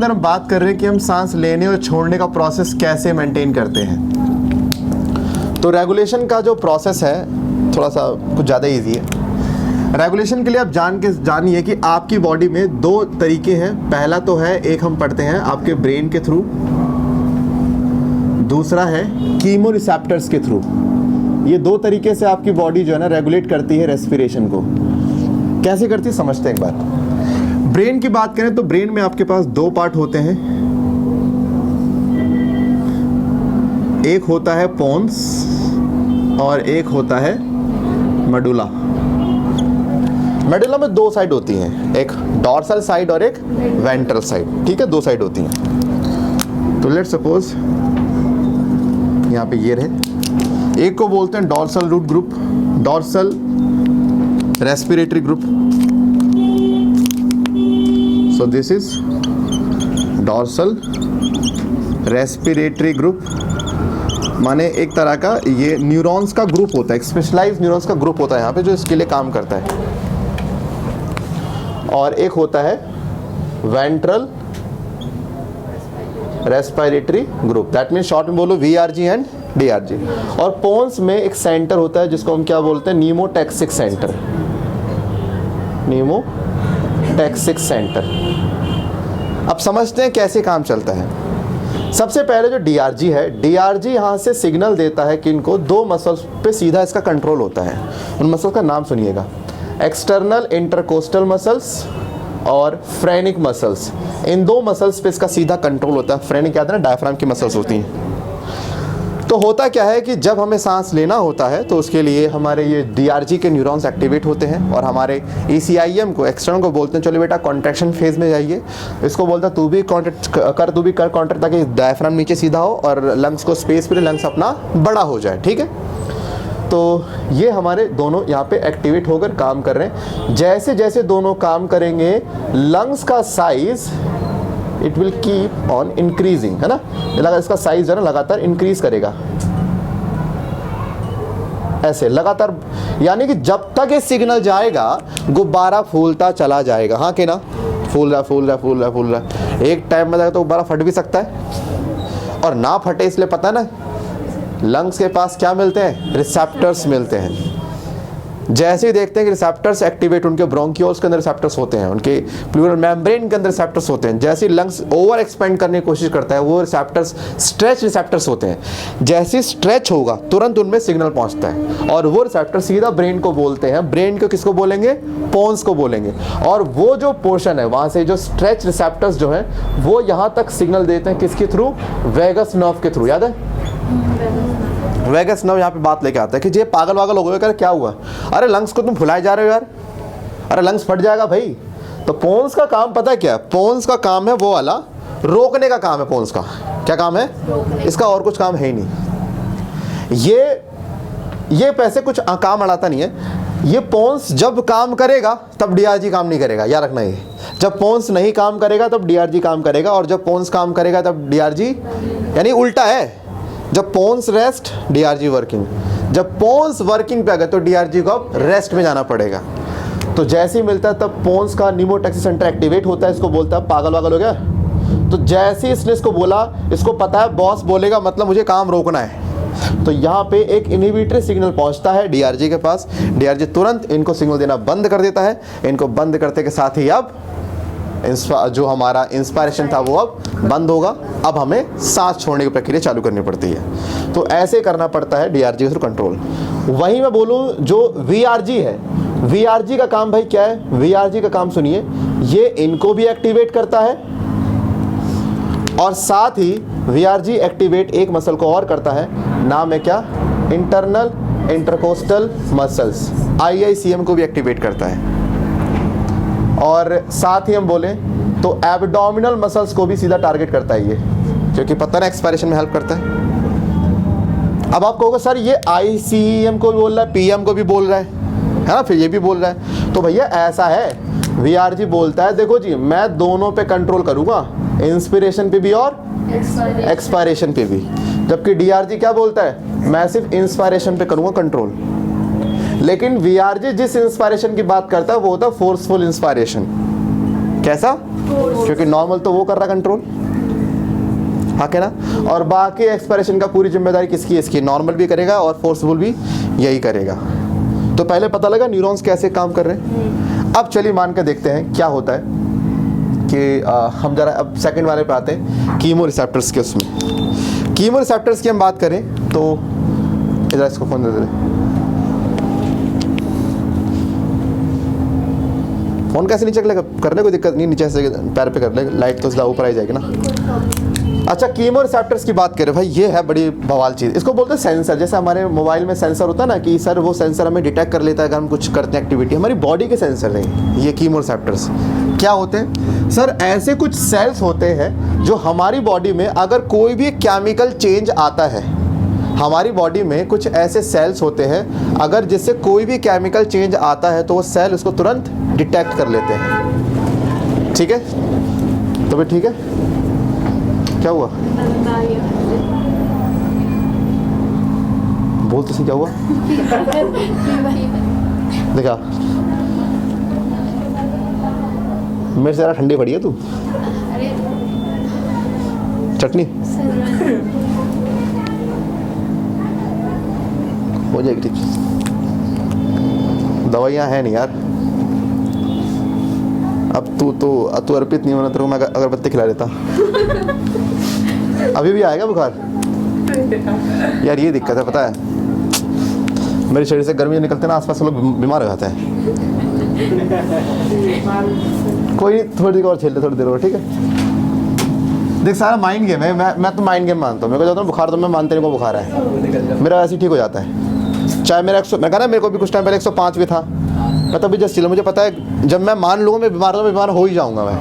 अंदर हम बात कर रहे हैं कि हम सांस लेने और छोड़ने का प्रोसेस कैसे मेंटेन करते हैं। तो रेगुलेशन का जो प्रोसेस है थोड़ा सा कुछ ज़्यादा इजी है। रेगुलेशन के लिए आप जानिए कि आपकी बॉडी में दो तरीके हैं। पहला तो है, एक हम पढ़ते हैं आपके ब्रेन के थ्रू, दूसरा है कीमो रिसेप्टर्स के थ्रू। ये दो तरीके से आपकी बॉडी जो है ना रेगुलेट करती है रेस्पिरेशन को। कैसे करती है समझते हैं एक बार। ब्रेन की बात करें तो ब्रेन में आपके पास दो पार्ट होते हैं। एक होता है पोन्स और एक होता है मेडुला। मेडुला में दो साइड होती हैं, एक डॉर्सल साइड और एक वेंट्रल साइड। ठीक है, दो साइड होती हैं। तो लेट्स सपोज यहाँ पे ये रहे, एक को बोलते हैं dorsal root group, dorsal respiratory group. So this is dorsal respiratory group, माने एक तरह का ये न्यूरॉन्स का ग्रुप होता है, स्पेशलाइज्ड न्यूरॉन्स का ग्रुप होता है यहाँ पे जो इसके लिए काम करता है। और एक होता है ventral respiratory group, that means short में बोलो VRG एंड DRG। और पोन्स में एक सेंटर होता है जिसको हम क्या बोलते हैं, न्यूमोटैक्सिक सेंटर, न्यूमोटैक्सिक सेंटर। अब समझते हैं कैसे काम चलता है। सबसे पहले जो DRG है, DRG यहाँ से सिग्नल देता है कि इनको दो मसल्स पे सीधा इसका कंट्रोल होता है। उन मसल्स का नाम सुनिएगा, एक्सटर्नल इंटरकोस्टल मसल्स और फ्रेनिक मसल्स। इन दो मसल्स पे इसका सीधा कंट्रोल होता है। फ्रेनिक याद है ना, डायफ्राम की मसल्स होती हैं। तो होता क्या है कि जब हमें सांस लेना होता है तो उसके लिए हमारे ये DRG के न्यूरॉन्स एक्टिवेट होते हैं और हमारे ECIM को, एक्सटर्नल को बोलते हैं चलो बेटा कॉन्ट्रैक्शन फेज में जाइए। इसको बोलता है तू भी कर कॉन्ट्रैक्ट, ताकि डायफ्राम नीचे सीधा हो और लंग्स को स्पेस मिले, लंग्स अपना बड़ा हो जाए। ठीक है, तो ये हमारे दोनों यहाँ पे एक्टिवेट होकर काम कर रहे हैं। जैसे जैसे दोनों काम करेंगे लंग्स का size it will keep on increasing, है ना। इसका साइज जो है ना लगातार इंक्रीज करेगा ऐसे लगातार, यानी कि जब तक ये सिग्नल जाएगा गुब्बारा फूलता चला जाएगा। हाँ कि ना, फूल रहा फूल रहा फूल रहा फूल रहा। एक टाइम में जाएगा तो गुब्बारा फट भी सकता है, और ना फटे इसलिए पता है ना, लंग्स के पास क्या मिलते हैं, रिसेप्टर्स मिलते हैं। जैसे ही देखते हैं कि रिसेप्टर्स एक्टिवेट, उनके ब्रोंकियोल्स के अंदर रिसेप्टर्स होते हैं, उनके प्लूरल मेम्ब्रेन के अंदर रिसेप्टर्स होते हैं। जैसे ही लंग्स ओवर एक्सपेंड करने की कोशिश करता है, वो रिसेप्टर्स स्ट्रेच रिसेप्टर्स होते हैं। जैसे स्ट्रेच होगा तुरंत उनमें सिग्नल पहुंचता है और वो रिसेप्टर सीधा ब्रेन को बोलते हैं। ब्रेन को किसको बोलेंगे, पोन्स को बोलेंगे। और वो जो पोर्शन है वहां से जो स्ट्रेच रिसेप्टर्स जो है वो यहाँ तक सिग्नल देते हैं, किसके थ्रू, वेगस नर्व के थ्रू। याद है, वेगस नर्व यहाँ पे बात लेके आता है कि ये पागल वागल हो गए, कर क्या हुआ, अरे लंग्स को तुम फुलाए जा रहे हो यार, अरे लंग्स फट जाएगा भाई। तो पोन्स का काम पता है क्या है, पोन्स का काम है वो वाला रोकने का काम है। पोन्स का क्या काम है, इसका और कुछ काम है ही नहीं। ये पैसे कुछ काम अड़ाता नहीं है। ये पोन्स जब काम करेगा तब DRG काम नहीं करेगा, याद रखना। ये जब पोन्स नहीं काम करेगा तब DRG काम करेगा, और जब पोन्स काम करेगा तब DRG, यानी उल्टा है। जब पोन्स रेस्ट DRG वर्किंग, जब पोन्स वर्किंग पे आ गए तो DRG को अब रेस्ट में जाना पड़ेगा। तो जैसे ही मिलता है तब पोन्स का न्यूमोटैक्सिक सेंटर एक्टिवेट होता है। इसको बोलता है पागल वागल हो गया। तो जैसे ही इसने इसको बोला, इसको पता है बॉस बोलेगा मतलब मुझे काम रोकना है, तो यहाँ पे एक इनहिबिटरी सिग्नल पहुंचता है DRG के पास। DRG तुरंत इनको सिग्नल देना बंद कर देता है। इनको बंद करते के साथ ही अब जो हमारा इंस्पायरेशन था वो अब बंद होगा। अब हमें सांस छोड़ने की प्रक्रिया चालू करनी पड़ती है। तो ऐसे करना पड़ता है DRG के थ्रू कंट्रोल। वहीं मैं बोलूँ जो VRG है, VRG का काम भाई क्या है, VRG का काम सुनिए, ये इनको भी एक्टिवेट करता है और साथ ही VRG एक्टिवेट एक मसल को और करता है, नाम है क्या, इंटरनल इंटरकोस्टल मसल्स, IICM को भी एक्टिवेट करता है। और साथ ही हम बोलें तो एब्डोमिनल मसल्स को भी सीधा टारगेट करता है ये, क्योंकि पता ना एक्सपायरेशन में हेल्प करता है। अब आप कहोगे सर ये ICM को भी बोल रहा है, PM को भी बोल रहा है ना, फिर ये भी बोल रहा है। तो भैया ऐसा है, VRG बोलता है देखो जी मैं दोनों पे कंट्रोल करूंगा, इंस्पिरेशन पे भी और एक्सपायरेशन पे भी, जबकि DRG क्या बोलता है, मैं सिर्फ इंस्पायरेशन पे करूंगा कंट्रोल। लेकिन VRG जिस इंस्पायरेशन की बात करता है वो होता है फोर्सफुल इंस्पायरेशन। कैसा? क्योंकि नॉर्मल तो वो कर रहा कंट्रोल, हाँ क्या ना। और बाकी एक्सप्रेशन का पूरी जिम्मेदारी किसकी? इसकी। नॉर्मल भी करेगा और फोर्सफुल भी यही करेगा। तो पहले पता लगा न्यूरॉन्स कैसे काम कर रहे हैं। अब चलिए मान के देखते हैं क्या होता है कि हम जरा अब सेकंड वाले पे आते हैं, कीमो रिसेप्टर्स के। उसमें कीमो रिसेप्टर्स की हम बात करें तो इधर इसको फोन दे दे। फोन कैसे नीचे चलेगा? करने कोई दिक्कत नहीं, नीचे से पैर पे कर ले, लाइट तो सीधा ऊपर आई जाएगी ना। अच्छा, कीमो रिसेप्टर्स की बात करें भाई, ये है बड़ी बवाल चीज़। इसको बोलते हैं सेंसर। जैसे हमारे मोबाइल में सेंसर होता है ना कि सर वो सेंसर हमें डिटेक्ट कर लेता है अगर हम कुछ करते हैं एक्टिविटी। हमारी बॉडी के सेंसर नहीं, ये कीमो रिसेप्टर्स क्या होते हैं? सर ऐसे कुछ सेल्स होते हैं जो हमारी बॉडी में अगर कोई भी केमिकल चेंज आता है, हमारी बॉडी में कुछ ऐसे सेल्स होते हैं अगर जिससे कोई भी केमिकल चेंज आता है तो वो सेल उसको तुरंत डिटेक्ट कर लेते हैं। ठीक है, तो भी ठीक है। क्या हुआ? बोल तो सही, क्या हुआ? देखा, मेरे से ज़रा ठंडी पड़ी है तू। चटनी हो जाएगी ठीक। दवाइयाँ हैं नहीं यार। अब तू अर्पित नहीं होना तो मैं अगरबत्ती खिला देता। अभी भी आएगा बुखार यार, ये दिक्कत है पता है। मेरे शरीर से गर्मी निकलते ना, आसपास लोग बीमार हो जाते हैं। कोई नहीं, थोड़ी देर और झेल ले, थोड़ी देर और, ठीक है। देख सारा माइंड गेम है। मैं तो माइंड गेम मानता हूँ। मेरे को जाता हूँ बुखार तो मैं मानते नहीं को बुखार है, मेरा ऐसे ही ठीक हो जाता है। चाहे मेरा 100, मैं कहा ना मेरे को भी कुछ टाइम पहले 105 भी था, मैं तभी जस्ट चिल। मुझे पता है जब मैं मान लूँगा मैं बीमार हूँ, मैं बीमार हो ही जाऊँगा मैं।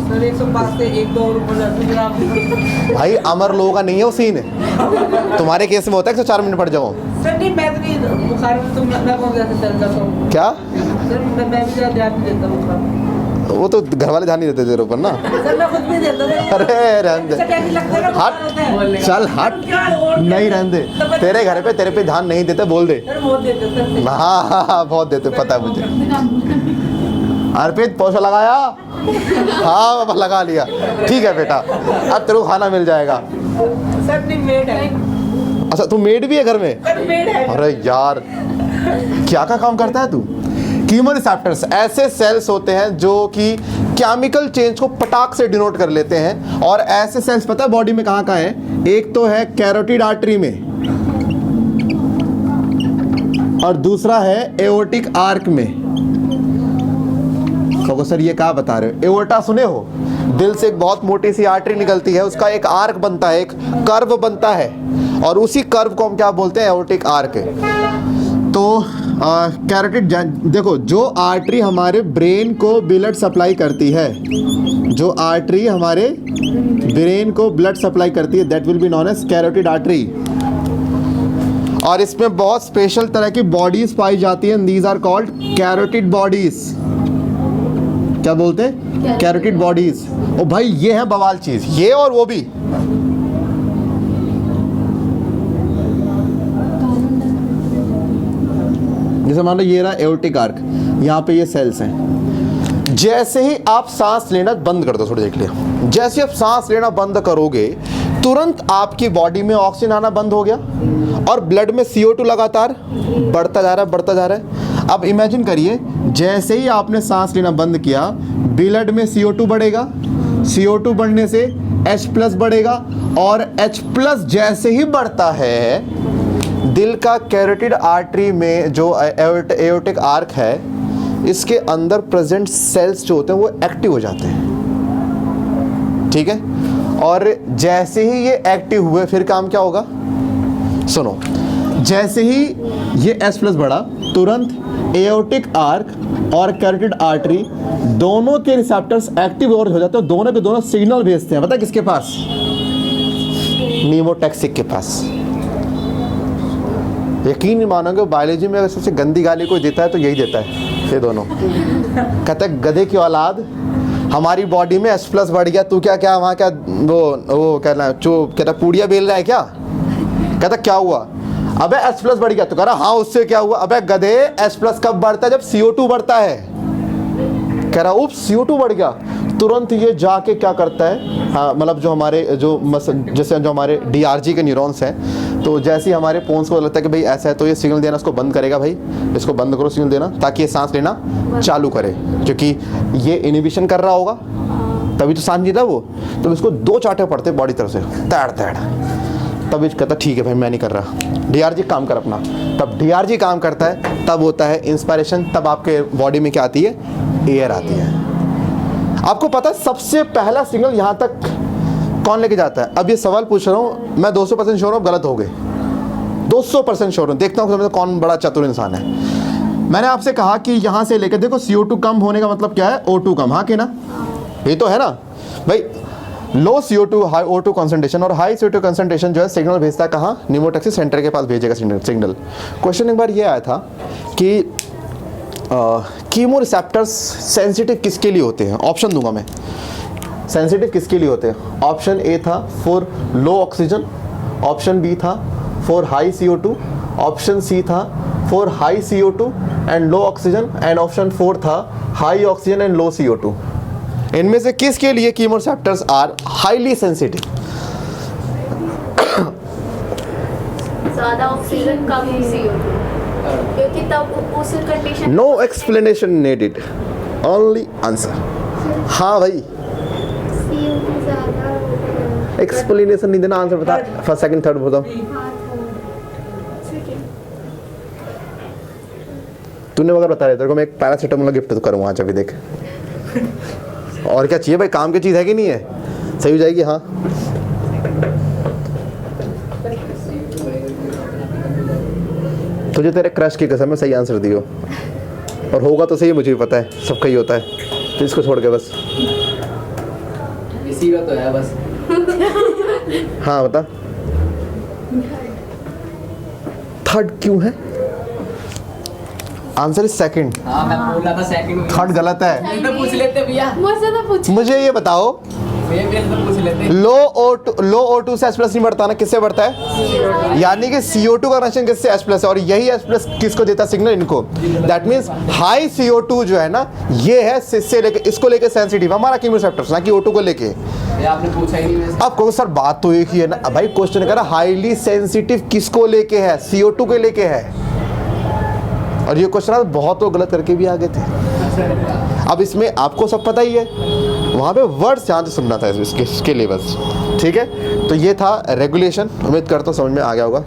सर 105 से 1-2 और ऊपर जाते हैं भाई अमर लोगों का नहीं है वो सीन है। तुम्हारे केस में होता है 104 मिनट पड़ जाओ। सर नहीं, मैं तो नहीं बुखार में तो मैं कौन जाता सर करता हूँ। क्या? सर मैं भी ज़्यादा ध्यान नहीं देता बुखार। वो तो घर वाले ध्यान नहीं देते तेरे ऊपर ना। सर मैं खुद भी देता था। अरे रहने दे, सर क्या लगता है ना बुखार होता है। हट चल हट, नहीं रहने दे। तेरे घर पे तेरे पे ध्यान नहीं देते, बोल दे। सर बहुत देते सर। हाँ बहुत देते, पता है मुझे। अर्पित पोछा लगाया? हाँ बाबा लगा लिया। ठीक है बेटा, अब तेरे को खाना मिल जाएगा। सर नहीं, मेड है। अच्छा तू मेड भी है घर में? सर मेड है। अरे यार क्या काम करता है तू? कीमो रिसेप्टर्स ऐसे सेल्स होते हैं जो कि केमिकल चेंज को पटाख से डिनोट कर लेते हैं। और ऐसे सेल्स पता है बॉडी में कहाँ है? एक तो है कैरोटिड आर्टरी में और दूसरा है एओर्टिक आर्क में। तो सर ये क्या बता रहे हो? एओर्टा सुने हो? दिल से एक बहुत मोटी सी आर्टरी निकलती है, उसका एक आर्क बनता है, एक कर्व बनता है, और उसी कर्व को हम क्या बोलते हैं? Aortic arch. तो कैरोटिड, देखो जो आर्टरी हमारे ब्रेन को ब्लड सप्लाई करती है, जो आर्टरी हमारे ब्रेन को ब्लड सप्लाई करती है, that will be known as carotid artery. और इसमें बहुत स्पेशल तरह की बॉडीज पाई जाती हैं, these are called carotid bodies. क्या बोलते हैं? Carotid bodies. ओ भाई ये है बवाल चीज, ये और वो भी। जैसे मान लो ये रहा एओर्टिक आर्क, यहाँ पे ये सेल्स हैं। जैसे ही आप सांस लेना बंद कर दो, थोड़ी देख लिया, जैसे आप सांस लेना बंद करोगे तुरंत आपकी बॉडी में ऑक्सीजन आना बंद हो गया और ब्लड में CO2 लगातार बढ़ता जा रहा है। अब इमेजिन करिए, जैसे ही आपने सांस लेना बंद किया ब्लड में CO2 बढ़ेगा, CO2 बढ़ने से H+ बढ़ेगा, और H+ जैसे ही बढ़ता है दिल का कैरोटिड आर्टरी में जो एओर्टिक आर्क है, इसके अंदर प्रेजेंट सेल्स जो होते हैं वो एक्टिव हो जाते हैं। ठीक है, और जैसे ही ये एक्टिव हुए फिर काम क्या होगा? सुनो, जैसे ही ये H+ बढ़ा तुरंत एओर्टिक आर्क और कैरोटिड आर्टरी दोनों के रिसेप्टर्स एक्टिव और हो जाते हैं, दोनों के दोनों सिग्नल भेजते हैं। पता है किसके पास? नीमोटैक्सिक के पास। यकीन नहीं मानोगे, बायोलॉजी में अगर सबसे गंदी गाली कोई देता है तो यही देता है, ये दोनों। कहते हैं गधे की औलाद, हमारी बॉडी में H+ बढ़ गया, तू क्या वहाँ क्या वो कहना कहता पूड़िया बेल रहा है क्या? कहता क्या हुआ? अबे H+ बढ़ गया। तो कह रहा हाँ उससे क्या हुआ? अबे गधे H+ कब बढ़ता है? जब CO2 बढ़ता है। कह रहा उप्स CO2 बढ़ गया, तुरंत ये जाके क्या करता है, हाँ मतलब जो हमारे जैसे जो हमारे DRG के न्यूरॉन्स हैं, तो जैसे ही हमारे पोन्स को लगता है कि भाई ऐसा है तो ये सिग्नल देना इसको बंद करेगा, भाई इसको बंद करो सिग्नल देना, ताकि ये सांस लेना चालू करे, क्योंकि ये इनिबिशन कर रहा होगा तभी तो सांस नहीं था वो, तो इसको 2 चाटे पड़ते बॉडी तरफ से तैड़ तैड़, तब ये कहता ठीक है भाई मैं नहीं कर रहा, DRG काम कर अपना। तब DRG काम करता है, तब होता है इंस्पायरेशन, तब आपके बॉडी में क्या आती है, एयर आती है। आपको पता है सबसे पहला सिग्नल यहाँ तक कौन लेके जाता है? अब ये सवाल पूछ रहा हूँ मैं, 200% श्योर हूँ गलत हो गए, 200% श्योर हूँ, देखता हूँ कौन बड़ा चतुर इंसान है। मैंने आपसे कहा कि यहाँ से लेकर देखो CO2 कम होने का मतलब क्या है, O2 कम, हाँ कि ना, ये तो है ना भाई। लो CO2 हाई O2 कंसंट्रेशन, और हाई CO2 कंसंट्रेशन जो है सिग्नल भेजता है कहाँ, न्यूमोटैक्सी सेंटर के पास भेजेगा सिग्नल। क्वेश्चन एक बार ये आया था कि कीमो रिसेप्टर्स सेंसिटिव किसके लिए होते हैं? ऑप्शन दूंगा मैं, सेंसिटिव किसके लिए होते हैं? ऑप्शन ए था for low oxygen, option B था for high CO2, option C था for high CO2 and low oxygen, and option 4 था high oxygen and low CO2। इनमें से किसके लिए chemo receptors are highly sensitive? ज़्यादा ऑक्सीजन कम CO2, क्योंकि तब उस condition no explanation needed, only answer. हाँ भाई, CO2 ज़्यादा एक्सप्लेनेशन नहीं देना, आंसर बता, फर्स्ट सेकंड थर्ड बताओ। तूने अगर बता रहे तेरे को मैं एक पैरासीटामोल गिफ्ट तो करूँगा आज, अभी देख और क्या चाहिए भाई, काम की चीज़ है कि नहीं है, सही हो जाएगी। हाँ तुझे तेरे क्रश की कसम में सही आंसर दियो, और होगा तो सही, मुझे भी पता है सबका ही होता है, तो इसको छोड़ के बस इसी का तो है बस। हाँ बता, थर्ड क्यों है? Answer is second. हाँ मैं बोल रहा था सेकंड, थर्ड गलत है। तो पूछ लेते भैया, मुझसे तो पूछ। मुझे ये बताओ, भैया तो पूछ लेते। लो O2 से H+ नहीं बढ़ता ना, किससे बढ़ता है? यानी कि CO2 का कनेक्शन किससे, H+ है, और यही H+ किसको देता सिग्नल, इनको। दैट मींस हाई CO2 जो है ना, ये है इससे लेके इसको लेके सेंसिटिव हमारा कीमो रिसेप्टर्स, ना कि O2 को लेके। आपने पूछा ही नहीं वैसे। अब कहो सर बात तो एक ही है ना भाई, क्वेश्चन कह रहा हाईली सेंसिटिव किसको लेके है, CO2 को लेके है, और ये क्वेश्चन बहुत लोग गलत करके भी आ गए थे। अब इसमें आपको सब पता ही है, वहाँ पे वर्ड्स यहाँ से सुनना था इसके लिए बस, ठीक है। तो ये था रेगुलेशन, उम्मीद करता हूँ समझ में आ गया होगा।